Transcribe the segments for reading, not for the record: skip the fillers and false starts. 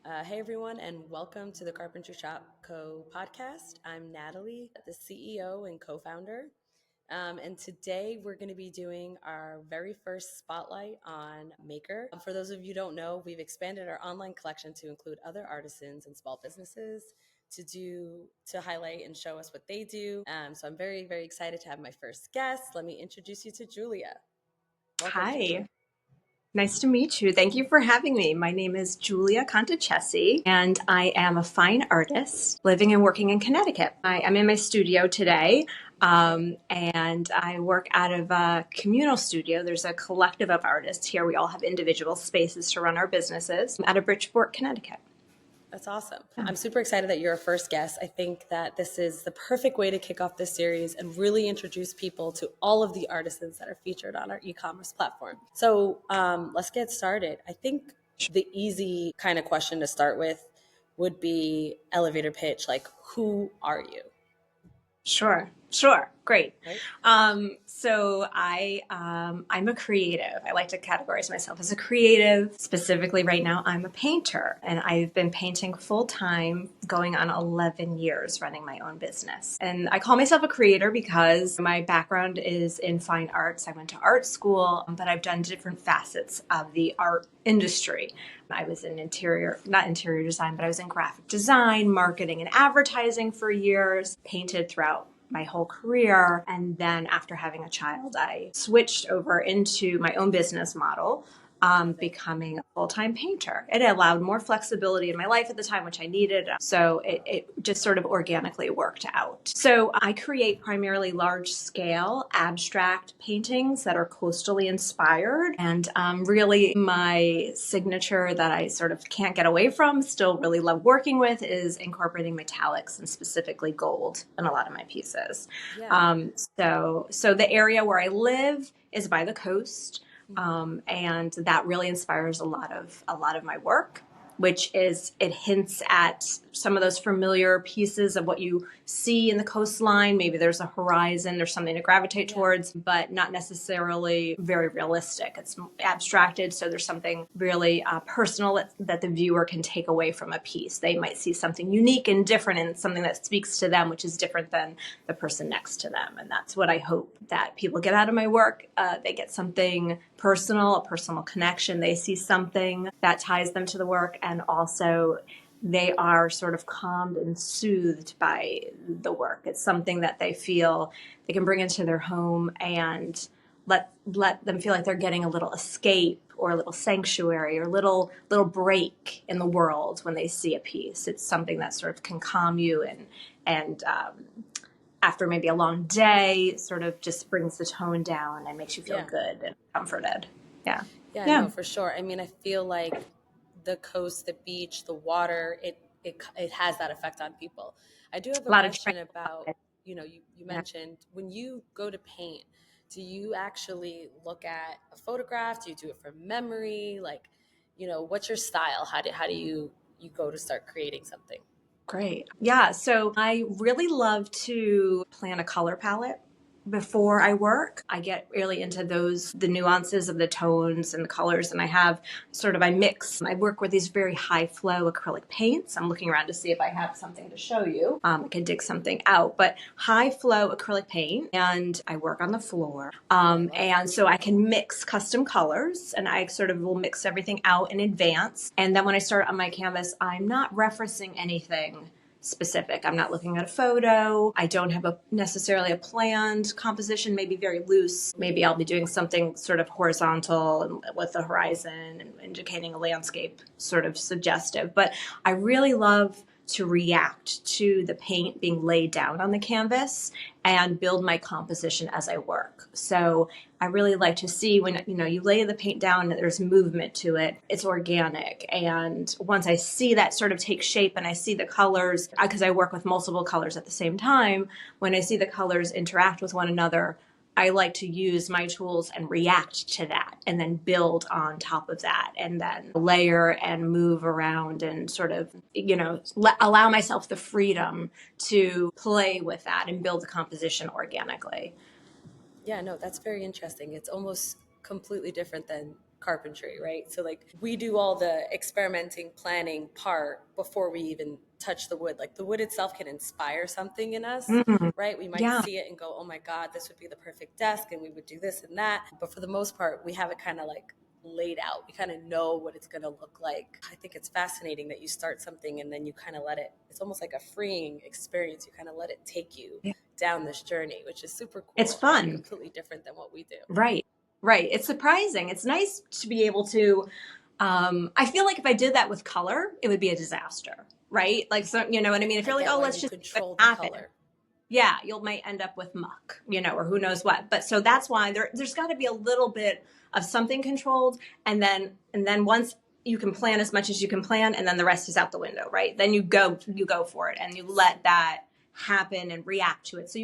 Hey everyone, and welcome to the Carpentry Shop Co podcast. I'm Natalie, the CEO and co founder. And today we're going to be doing our very first spotlight on Maker. For those of you who don't know, we've expanded our online collection to include other artisans and small businesses to highlight and show us what they do. So I'm very, very excited to have my first guest. Let me introduce you to Julia. Welcome, Hi. Julia. Nice to meet you. Thank you for having me. My name is Julia Contacessi, and I am a fine artist living and working in Connecticut. I am in my studio today, and I work out of a communal studio. There's a collective of artists here. We all have individual spaces to run our businesses out of Bridgeport, Connecticut. That's awesome. I'm super excited that you're a first guest. I think that this is the perfect way to kick off this series and really introduce people to all of the artisans that are featured on our e-commerce platform. So let's get started. I think the easy kind of question to start with would be elevator pitch, like who are you? Sure. Great. Right? I'm a creative. I like to categorize myself as a creative. Specifically right now, I'm a painter, and I've been painting full time going on 11 years running my own business. And I call myself a creator because my background is in fine arts. I went to art school, but I've done different facets of the art industry. I was in not interior design, but I was in graphic design, marketing, and advertising for years, painted throughout my whole career. And then after having a child, I switched over into my own business model, becoming a full-time painter. It allowed more flexibility in my life at the time, which I needed. So it just sort of organically worked out. So I create primarily large-scale abstract paintings that are coastally inspired. And really my signature that I sort of can't get away from, still really love working with, is incorporating metallics and specifically gold in a lot of my pieces. Yeah. So the area where I live is by the coast. And that really inspires a lot of my work, which is it hints at some of those familiar pieces of what you see in the coastline. Maybe there's a horizon, there's something to gravitate towards, but not necessarily very realistic. It's abstracted, so there's something really personal that the viewer can take away from a piece. They might see something unique and different and something that speaks to them, which is different than the person next to them. And that's what I hope that people get out of my work. They get something personal, a personal connection. They see something that ties them to the work, and also they are sort of calmed and soothed by the work. It's something that they feel they can bring into their home and let them feel like they're getting a little escape or a little sanctuary or a little break in the world when they see a piece. It's something that sort of can calm you and after maybe a long day, sort of just brings the tone down and makes you feel good and comforted. Yeah. No, for sure. I mean, I feel like the coast, the beach, the water, it has that effect on people. I do have a question about, you mentioned when you go to paint, do you actually look at a photograph? Do you do it from memory? Like, what's your style? How do you go to start creating something? Great. Yeah. So I really love to plan a color palette before I work. I get really into the nuances of the tones and the colors. And I work with these very high flow acrylic paints. I'm looking around to see if I have something to show you. I can dig something out, but high flow acrylic paint, and I work on the floor. And so I can mix custom colors, and I sort of will mix everything out in advance. And then when I start on my canvas, I'm not referencing anything specific. I'm not looking at a photo. I don't have necessarily a planned composition, maybe very loose. Maybe I'll be doing something sort of horizontal and with the horizon and indicating a landscape, sort of suggestive. But I really love to react to the paint being laid down on the canvas and build my composition as I work. So I really like to see when, you lay the paint down and there's movement to it, it's organic. And once I see that sort of take shape and I see the colors, because I work with multiple colors at the same time, when I see the colors interact with one another, I like to use my tools and react to that and then build on top of that and then layer and move around and sort of, allow myself the freedom to play with that and build the composition organically. Yeah, no, that's very interesting. It's almost completely different than carpentry, right? So like we do all the experimenting, planning part before we even touch the wood. Like the wood itself can inspire something in us, Mm, right? We might yeah, see it and go, oh my God, this would be the perfect desk, and we would do this and that. But for the most part, we have it kind of like laid out. We kind of know what it's going to look like. I think it's fascinating that you start something and then you kind of let it, it's almost like a freeing experience. You kind of let it take you yeah. down this journey, which is super It's cool and fun. completely different than what we do. Right. Right. It's surprising. It's nice to be able to, I feel like if I did that with color, it would be a disaster. Right. Like, so, you know what I mean? If I you're like, get oh, why let's you just see what control the happens. color. Yeah, you'll might end up with muck, or who knows what. But so that's why there's got to be a little bit of something controlled, and then once you can plan as much as you can plan, and then the rest is out the window, right? Then you go for it, and you let that happen and react to it. So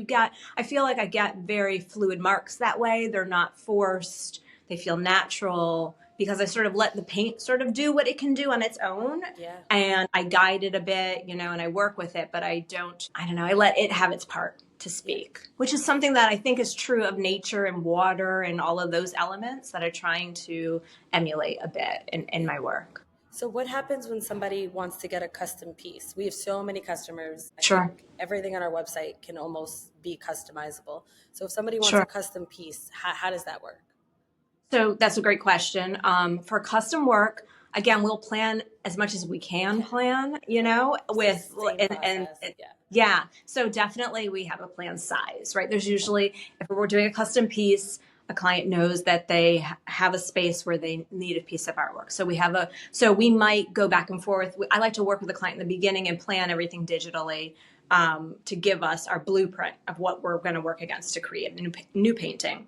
I feel like I get very fluid marks that way. They're not forced. They feel natural because I sort of let the paint sort of do what it can do on its own. Yeah. And I guide it a bit, and I work with it, but I don't know, I let it have its part to Yeah. speak, which is something that I think is true of nature and water and all of those elements that I'm trying to emulate a bit in my work. So what happens when somebody wants to get a custom piece? We have so many customers. I Sure. think everything on our website can almost be customizable. So if somebody wants a Sure. custom piece, how does that work? So that's a great question. For custom work, again, we'll plan as much as we can Okay. plan, So with, same process. Yeah. yeah. So definitely we have a planned size, right? There's usually, if we're doing a custom piece, a client knows that they have a space where they need a piece of artwork. So we might go back and forth. I like to work with the client in the beginning and plan everything digitally, to give us our blueprint of what we're going to work against to create a new painting.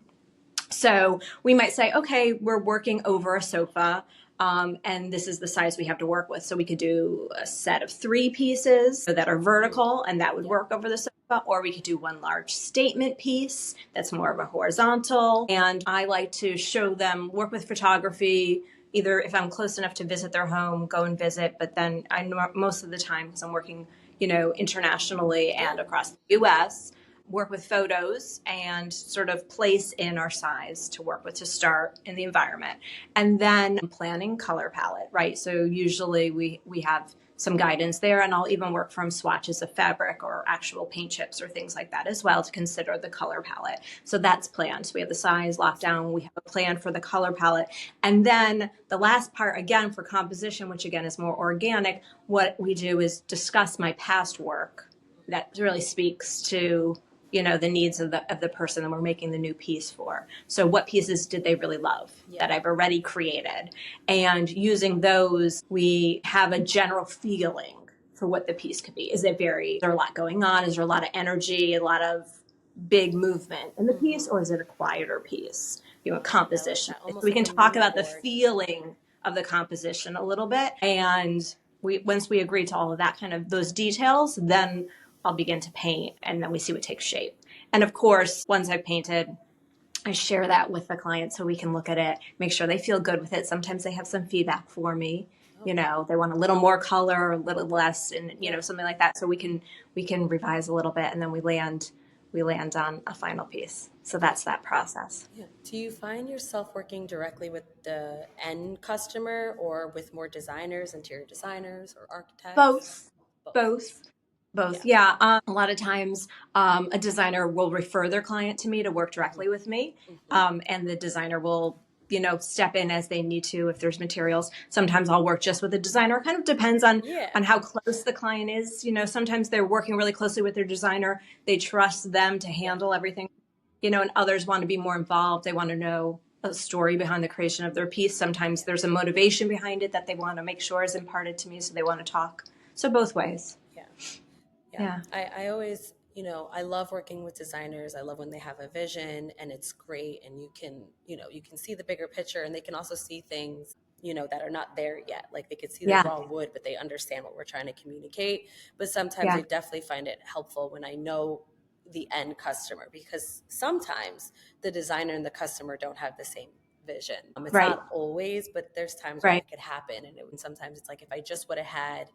So we might say, okay, we're working over a sofa, and this is the size we have to work with. So we could do a set of 3 pieces that are vertical, and that would Yeah. work over the sofa, or we could do one large statement piece that's more of a horizontal. And I like to show them, work with photography, either if I'm close enough to visit their home, go and visit, but then most of the time, because I'm working, internationally and across the US, work with photos and sort of place in our size to work with to start in the environment. And then planning color palette, right? So usually we have some guidance there, and I'll even work from swatches of fabric or actual paint chips or things like that as well to consider the color palette. So that's planned. So we have the size locked down. We have a plan for the color palette. And then the last part, again, for composition, which again is more organic, what we do is discuss my past work that really speaks to the needs of the person that we're making the new piece for. So what pieces did they really love that I've already created? And using those, we have a general feeling for what the piece could be. Is there a lot going on? Is there a lot of energy, a lot of big movement in the piece, or is it a quieter piece? I like Composition. that. So Almost we like can a talk mood about the board. feeling of the composition a little bit. And once we agree to all of that, kind of those details, then I'll begin to paint, and then we see what takes shape. And of course, once I've painted, I share that with the client so we can look at it, make sure they feel good with it. Sometimes they have some feedback for me. They want a little more color, a little less, and something like that. So we can revise a little bit, and then we land on a final piece. So that's that process. Yeah. Do you find yourself working directly with the end customer or with more designers, interior designers, or architects? Both, Both. both. Yeah. Both, yeah. A lot of times, a designer will refer their client to me to work directly with me, and the designer will, step in as they need to if there's materials. Sometimes I'll work just with the designer. It kind of depends on Yeah. how close the client is. Sometimes they're working really closely with their designer. They trust them to handle everything. And others want to be more involved. They want to know a story behind the creation of their piece. Sometimes there's a motivation behind it that they want to make sure is imparted to me, so they want to talk. So both ways. Yeah. Yeah. Yeah. I always, I love working with designers. I love when they have a vision and it's great, and you can see the bigger picture, and they can also see things, that are not there yet. Like they could see the Yeah. raw wood, but they understand what we're trying to communicate. But sometimes Yeah. I definitely find it helpful when I know the end customer, because sometimes the designer and the customer don't have the same vision. It's Right. not always, but there's times when Right. that could happen. And sometimes it's like, if I just would have had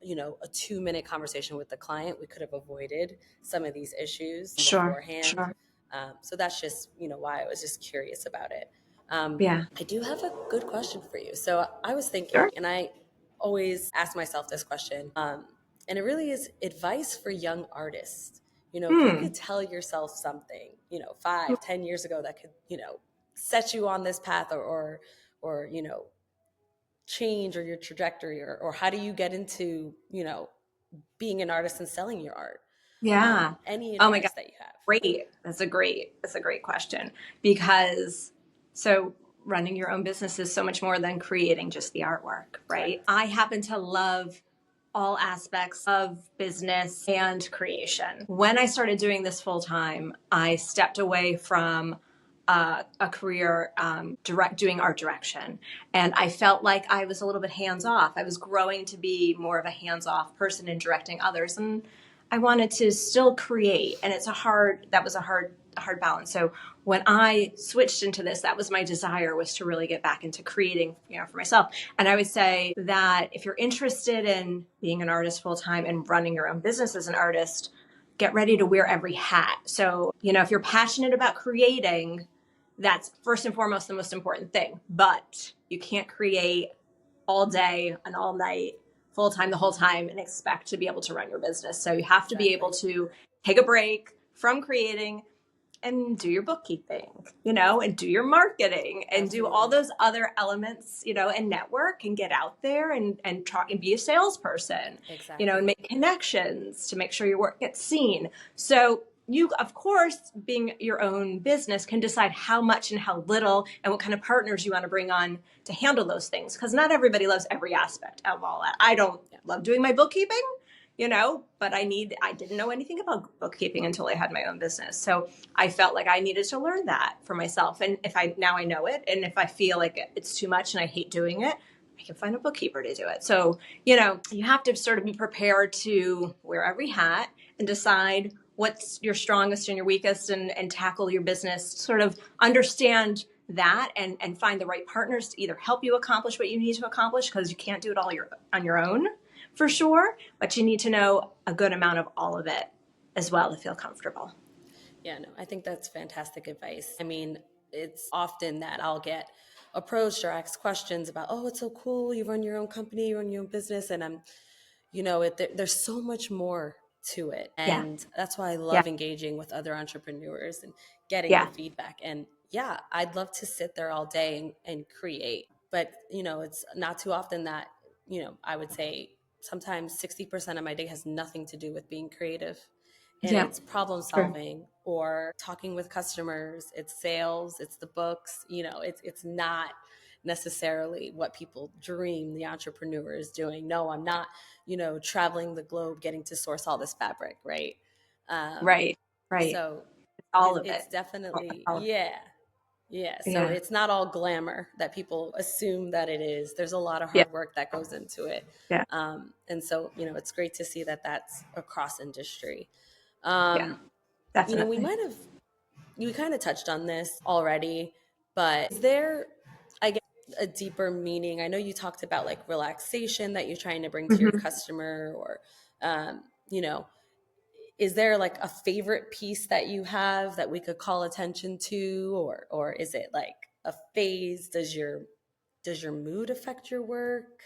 a 2-minute conversation with the client, we could have avoided some of these issues Sure. beforehand. Sure. So that's just, why I was just curious about it. Yeah. I do have a good question for you. So I was Sure. thinking, and I always ask myself this question, and it really is advice for young artists. If you Hmm. could tell yourself something, 5, 10 years ago that could, set you on this path, or change or your trajectory, or how do you get into, being an artist and selling your art? Yeah. Any Oh my God. advice that you have? Great. That's a great question because so running your own business is so much more than creating just the artwork, right? Correct. I happen to love all aspects of business and creation. When I started doing this full time, I stepped away from a career doing art direction, and I felt like I was a little bit hands off. I was growing to be more of a hands off person in directing others, and I wanted to still create. And that was a hard balance. So when I switched into this, that was my desire, was to really get back into creating, for myself. And I would say that if you're interested in being an artist full time and running your own business as an artist, get ready to wear every hat. So, if you're passionate about creating, that's first and foremost the most important thing. But you can't create all day and all night, full time, the whole time, and expect to be able to run your business. So you have to be able Exactly. to take a break from creating and do your bookkeeping, and do your marketing and do all Absolutely. those other elements, and network and get out there and try and be a salesperson, and Exactly. make connections to make sure your work gets seen. So you, of course, being your own business, can decide how much and how little and what kind of partners you want to bring on to handle those things. Because not everybody loves every aspect of all that. I don't Yeah. love doing my bookkeeping, but I didn't know anything about bookkeeping until I had my own business. So I felt like I needed to learn that for myself. And now I know it. And if I feel like it's too much and I hate doing it, I can find a bookkeeper to do it. So, you have to sort of be prepared to wear every hat and decide what's your strongest and your weakest, and tackle your business, sort of understand that, and find the right partners to either help you accomplish what you need to accomplish, because you can't do it all on your own, for sure, but you need to know a good amount of all of it as well to feel comfortable. Yeah, no, I think that's fantastic advice. I mean, it's often that I'll get approached or asked questions about, oh, it's so cool. You run your own company, you run your own business. And there's so much more to it. Yeah. And that's why I Yeah. love engaging with other entrepreneurs and getting the Yeah. feedback. And yeah, I'd love to sit there all day and create. But, it's not too often that, I would say sometimes 60% of my day has nothing to do with being creative. And Yeah. it's problem True. solving or talking with customers, it's sales, it's the books, it's not necessarily what people dream the entrepreneur is doing. No, I'm not, traveling the globe getting to source all this fabric, right? Um, Right. Right. so All of it's it. definitely, All of yeah. Yeah, it. so Yeah. it's not all glamour that people assume that it is. There's a lot of Yeah. hard work that goes into it. Yeah. And so, it's great to see that that's across industry. Yeah. Um, we Definitely. might have, we kind of touched on this already, but is there, I guess, a deeper meaning? I know you talked about like relaxation that you're trying to bring to your Hmm. customer, or, um, you know, is there like a favorite piece that you have that we could call attention to, or is it like a phase? Does your mood affect your work?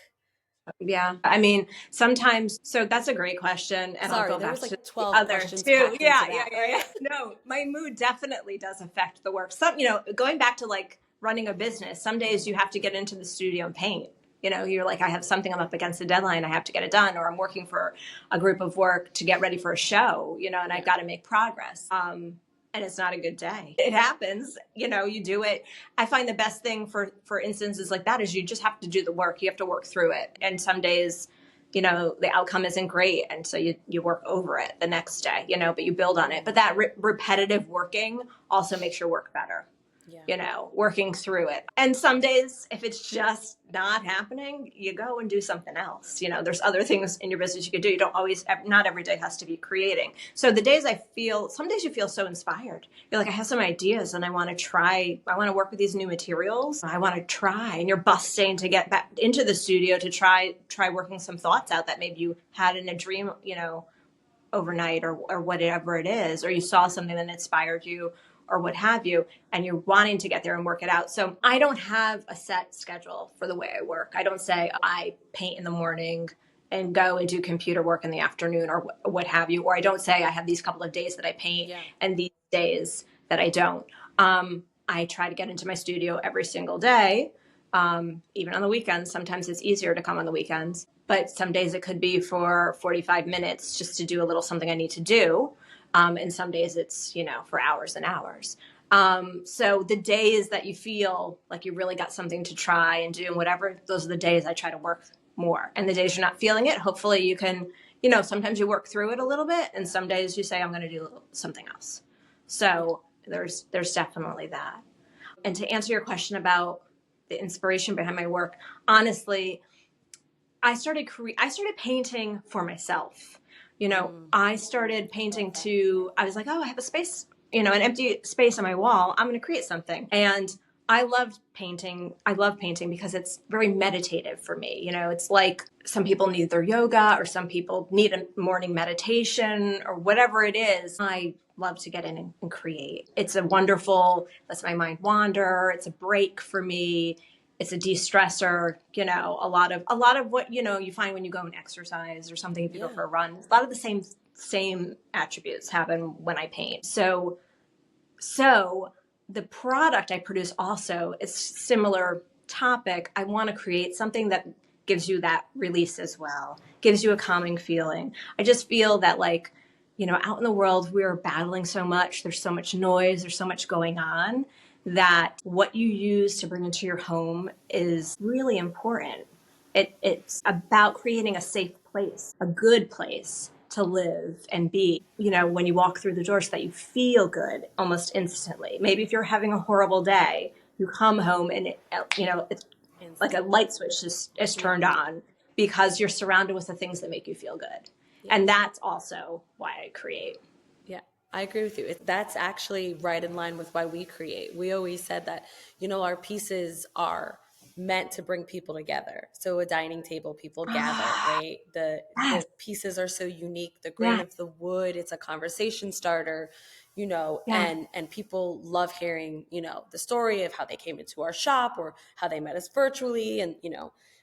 Yeah. I mean, sometimes, so that's a great question. And I'll Sorry, go there back was to like the 12 other questions two. packed Yeah. into Yeah. that, Yeah. Yeah. right? No, my mood definitely does affect the work. Going back to like running a business, some days you have to get into the studio and paint. You're like, I have something, I'm up against a deadline, I have to get it done, or I'm working for a group of work to get ready for a show, and I've Yeah. got to make progress. And it's not a good day. It happens, you do it. I find the best thing for instances like that is you just have to do the work. You have to work through it. And some days, the outcome isn't great. And so you work over it the next day, but you build on it. But that repetitive working also makes your work better, Yeah. working through it. And some days, if it's just not happening, you go and do something else. There's other things in your business you could do. You don't always, not every day has to be creating. So some days you feel so inspired. You're like, I have some ideas and I want to work with these new materials. I want to try, and you're busting to get back into the studio to try working some thoughts out that maybe you had in a dream, overnight, or whatever it is, or you saw something that inspired you, or what have you, and you're wanting to get there and work it out. So I don't have a set schedule for the way I work. I don't say I paint in the morning and go and do computer work in the afternoon or what have you. Or I don't say I have these couple of days that I paint and these days that I don't. I try to get into my studio every single day, even on the weekends. Sometimes it's easier to come on the weekends, but some days it could be for 45 minutes just to do a little something I need to do. And some days it's, for hours and hours. So the days that you feel like you really got something to try and do and whatever, those are the days I try to work more. And the days you're not feeling it, hopefully you can, sometimes you work through it a little bit, and some days you say, I'm going to do something else. So there's definitely that. And to answer your question about the inspiration behind my work, honestly, I started painting for myself. I started painting I was like, oh, I have a space, an empty space on my wall. I'm going to create something. And I love painting because it's very meditative for me. It's like some people need their yoga, or some people need a morning meditation, or whatever it is. I love to get in and create. It's lets my mind wander. It's a break for me. It's a de-stressor, a lot of what, you find when you go and exercise or something, if you go for a run. A lot of the same attributes happen when I paint. So the product I produce also is similar topic. I want to create something that gives you that release as well, gives you a calming feeling. I just feel that out in the world, we're battling so much. There's so much noise. There's so much going on, that what you use to bring into your home is really important. It's about creating a safe place, a good place to live and be, when you walk through the door, so that you feel good almost instantly. Maybe if you're having a horrible day, you come home and it's like a light switch is turned on, because you're surrounded with the things that make you feel good. And that's also why I create. Yeah, I agree with you. That's actually right in line with why we create. We always said that, our pieces are meant to bring people together. So a dining table, people gather, right? The pieces are so unique. The grain of the wood, it's a conversation starter, and people love hearing, the story of how they came into our shop or how they met us virtually. And,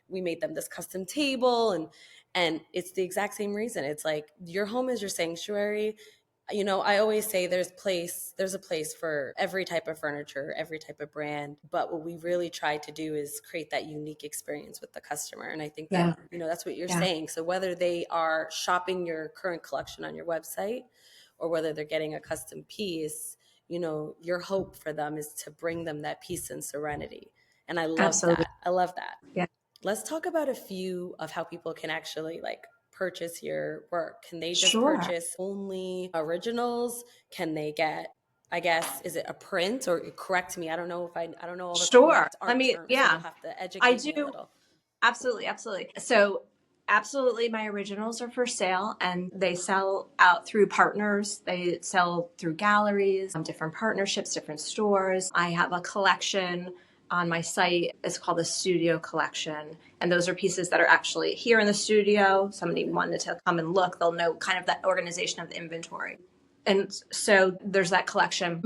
we made them this custom table, and it's the exact same reason. It's like your home is your sanctuary. I always say there's a place for every type of furniture, every type of brand. But what we really try to do is create that unique experience with the customer. And I think that, that's what you're saying. So whether they are shopping your current collection on your website, or whether they're getting a custom piece, your hope for them is to bring them that peace and serenity. And I love that. I love that. Yeah. Let's talk about a few of how people can actually purchase your work. Can they just purchase only originals? Can they get, I guess, is it a print? Or correct me, I don't know I don't know all the correct art terms. So you'll have to educate me a little. Absolutely. So absolutely, my originals are for sale, and they sell out through partners. They sell through galleries, different partnerships, different stores. I have a collection on my site. It's called the Studio Collection. And those are pieces that are actually here in the studio. Somebody wanted to come and look, they'll know kind of that organization of the inventory. And so there's that collection.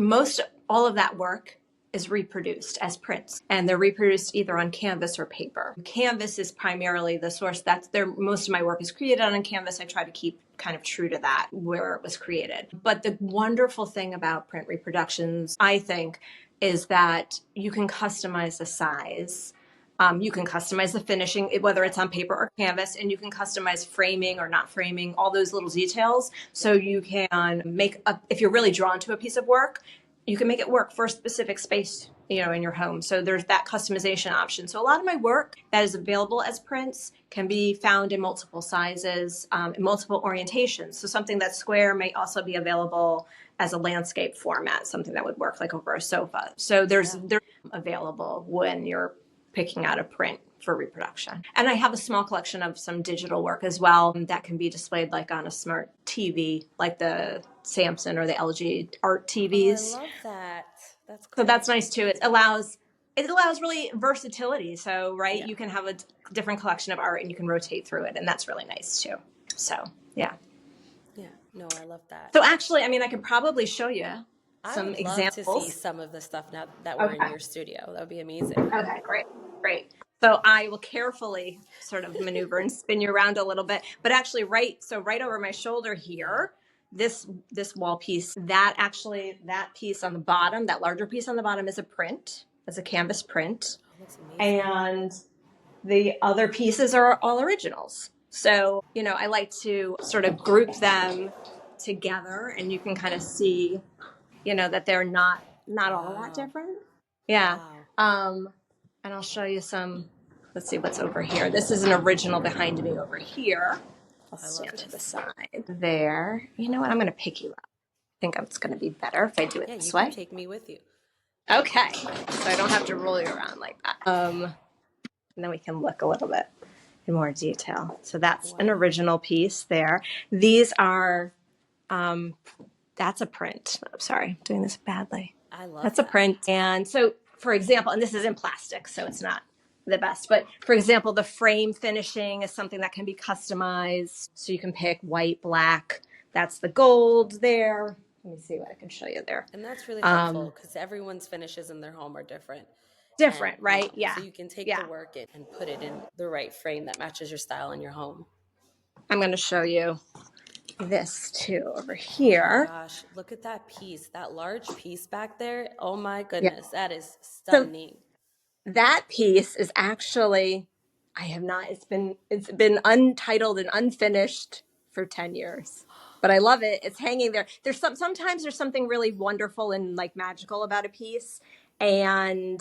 All of that work is reproduced as prints, and they're reproduced either on canvas or paper. Canvas is primarily the source. Most of my work is created on canvas. I try to keep kind of true to that, where it was created. But the wonderful thing about print reproductions, I think, is that you can customize the size. You can customize the finishing, whether it's on paper or canvas, and you can customize framing or not framing, all those little details. So you can if you're really drawn to a piece of work, you can make it work for a specific space, in your home. So there's that customization option. So a lot of my work that is available as prints can be found in multiple sizes, in multiple orientations. So something that's square may also be available as a landscape format, something that would work over a sofa. So they're available when you're picking out a print for reproduction. And I have a small collection of some digital work as well that can be displayed on a smart TV, like the Samsung or the LG art TVs. Oh, I love that. That's cool. So that's nice too. It allows really versatility. So, you can have a different collection of art and you can rotate through it. And that's really nice too. So, yeah. Yeah. No, I love that. So actually, I could probably show you I some would love to see examples. some of the stuff now that we're in Okay. your studio. That would be amazing. Okay, great, great. So I will carefully sort of maneuver and spin you around a little bit, but actually right over my shoulder Yeah. here, this wall piece, that piece on the bottom, that larger piece on the bottom is a print. It's a canvas print. Oh, looks amazing. And the other pieces are all originals. So, I like to sort of group them together and you can kind of see, that they're not all that Wow. different. Yeah. Wow. And I'll show you some. Let's see what's over here. This is an original behind me over here. I'll I love stand to the this. side there. You know what? I'm going to pick you up. I think it's going to be better if I do it Yeah, you this can way. take me with you. Okay. So I don't have to roll you around like that. And then we can look a little bit in more detail. So that's an Wow. original piece there. These are, that's a print. I'm sorry, I'm doing this badly. I love That's a that. print. And so, for example, and this is in plastic, so it's not the best, but for example, the frame finishing is something that can be customized. So you can pick white, black. That's the gold there. Let me see what I can show you there. And that's really Um, helpful because everyone's finishes in their home are different. And, Different, right? so Yeah. you can take the Yeah. work and put it in the right frame that matches your style in your home. I'm going to show you this too over Oh my here. gosh, look at that piece, that large piece back there. Oh my Yeah. goodness, that is So stunning. that piece is actually, I have not, it's been untitled and unfinished for 10 years. But I love it. It's hanging there. Sometimes there's something really wonderful and like magical about a piece, and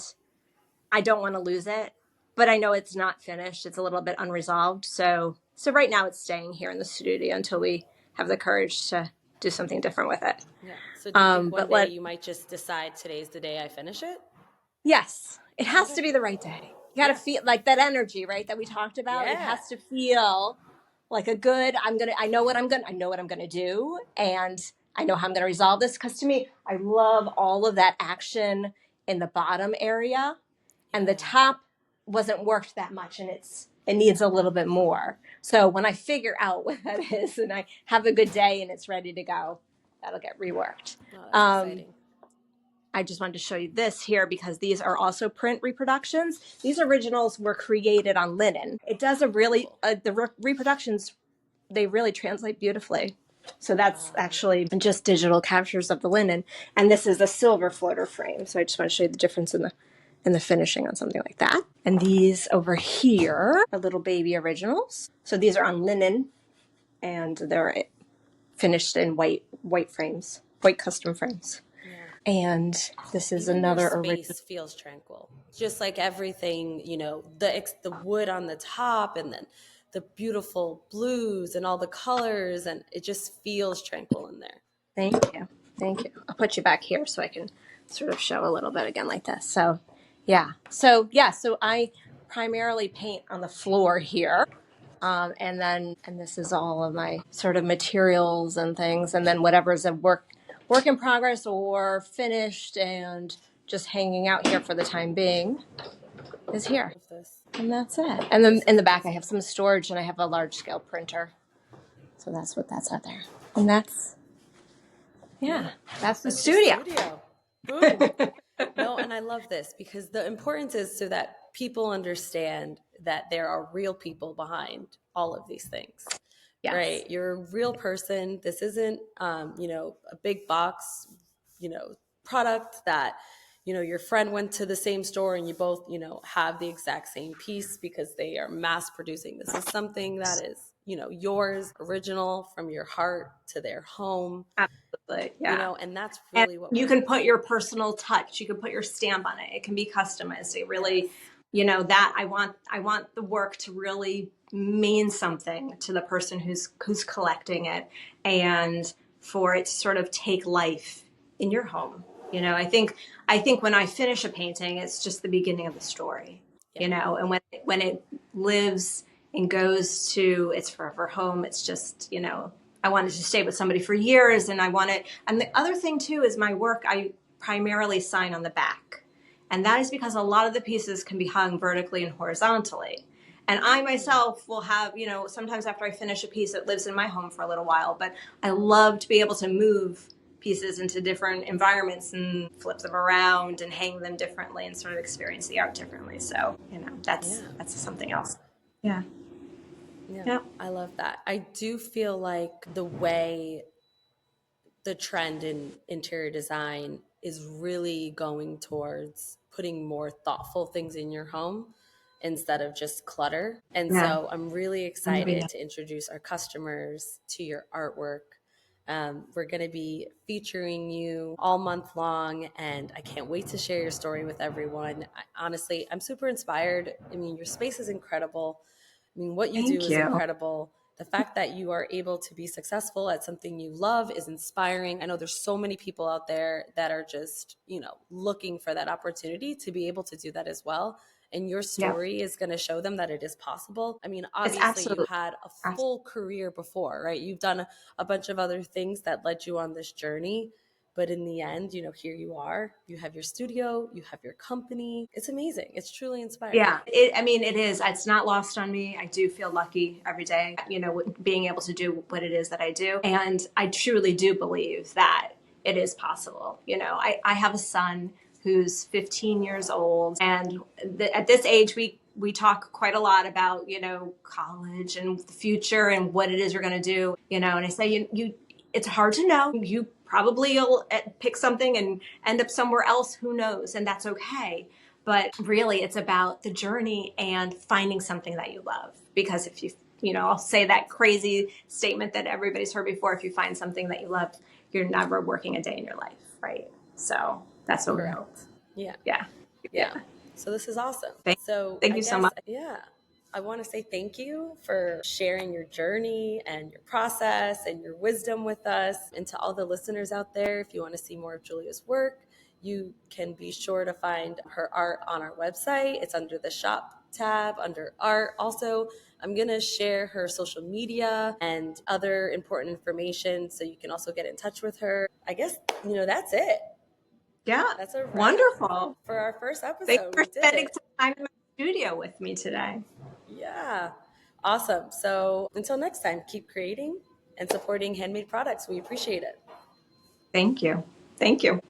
I don't want to lose it, but I know it's not finished. It's a little bit unresolved. So right now it's staying here in the studio until we have the courage to do something different with it. Yeah. So do you think one But day you might just decide today's the day I finish it? yes, it has to Okay. be the right day. You got to Yeah. feel like that energy, right? That we talked about. It Yeah. has to feel like a good, I know what I'm going to do. And I know how I'm going to resolve this. Cause to me, I love all of that action in the bottom area, and the Yeah. top wasn't worked that much, and it needs a little bit more. So when I figure out what that is and I have a good day and it's ready to go, that'll get reworked. Oh, that's Um, exciting. I just wanted to show you this here because these are also print reproductions. These originals were created on linen. It does Beautiful. the reproductions, they really translate beautifully. So that's Wow. actually just digital captures of the linen. And this is a silver floater frame. So I just want to show you the difference in the finishing on something like that. And these over here are little baby originals. So these are on linen and they're finished in white frames, white custom frames. Yeah. And this is Even your another original. space feels tranquil. Just like everything, the wood on the top and then the beautiful blues and all the colors, and it just feels tranquil in there. Thank you. Thank you. I'll put you back here so I can sort of show a little bit again like this. So, yeah. So I primarily paint on the floor here. And this is all of my sort of materials and things. And then whatever's a work in progress or finished and just hanging out here for the time being is here. Love this. And that's it. And then This in is the back, I amazing. have some storage and I have a large scale printer. So that's what that's out there. And that's, Yeah, yeah, that's the that's your studio. studio. Boom. No, and I love this because the importance is so that people understand that there are real people behind all of these things, Yes. right? You're a real person. This isn't, a big box, product that, your friend went to the same store and you both, have the exact same piece because they are mass producing. This is something that is, yours, original from your heart to their home, Absolutely. Yeah. and that's And really what you we're can here to put do. your personal touch, you can put your stamp on it. It can be customized. It really, Yes. that I want the work to really mean something to the person who's collecting it, and for it to sort of take life in your home. I think when I finish a painting, it's just the beginning of the story. Yeah. And when it lives and goes to its forever home, it's just, I wanted to stay with somebody for years, and I wanted. And the other thing too is my work. I primarily sign on the back, and that is because a lot of the pieces can be hung vertically and horizontally. And I myself will have, sometimes after I finish a piece, it lives in my home for a little while. But I love to be able to move pieces into different environments and flip them around and hang them differently and sort of experience the art differently. So, that's Yeah. something else. Yeah. Yeah. Yeah. I love that. I do feel like the way the trend in interior design is really going towards putting more thoughtful things in your home instead of just clutter. And Yeah. so I'm really Yeah. excited to introduce our customers to your artwork. We're going to be featuring you all month long, and I can't wait to share your story with everyone. Honestly, I'm super inspired. I mean, your space is incredible. I mean, what you do Thank is you. incredible. The fact that you are able to be successful at something you love is inspiring. I know there's so many people out there that are just, looking for that opportunity to be able to do that as well. And your Yeah. story is going to show them that it is possible. I mean, It's obviously, you absolutely. had a full career before, right? You've done a bunch of other things that led you on this journey. But in the end, here you are. You have your studio, you have your company. It's amazing. It's truly inspiring. Yeah, I mean, it is. It's not lost on me. I do feel lucky every day, being able to do what it is that I do. And I truly do believe that it is possible. I have a son who's 15 years old. And at this age, we talk quite a lot about, college and the future and what it is you're going to do, and I say, it's hard to know. You probably will pick something and end up somewhere else. Who knows? And that's okay. But really, it's about the journey and finding something that you love. Because if I'll say that crazy statement that everybody's heard before: if you find something that you love, you're never working a day in your life, right? So that's what we hope. Correct. Yeah. Yeah. Yeah. Yeah. So this is awesome. Thank, So thank I you so guess, much. yeah, I want to say thank you for sharing your journey and your process and your wisdom with us. And to all the listeners out there, if you want to see more of Julia's work, you can be sure to find her art on our website. It's under the shop tab under art. Also, I'm going to share her social media and other important information so you can also get in touch with her. I guess, that's it. Yeah. That's a wrap Wonderful. for our first Thank episode. you We for did spending it. some time in my studio with me today. Yeah. Awesome. So until next time, keep creating and supporting handmade products. We appreciate it. Thank you. Thank you.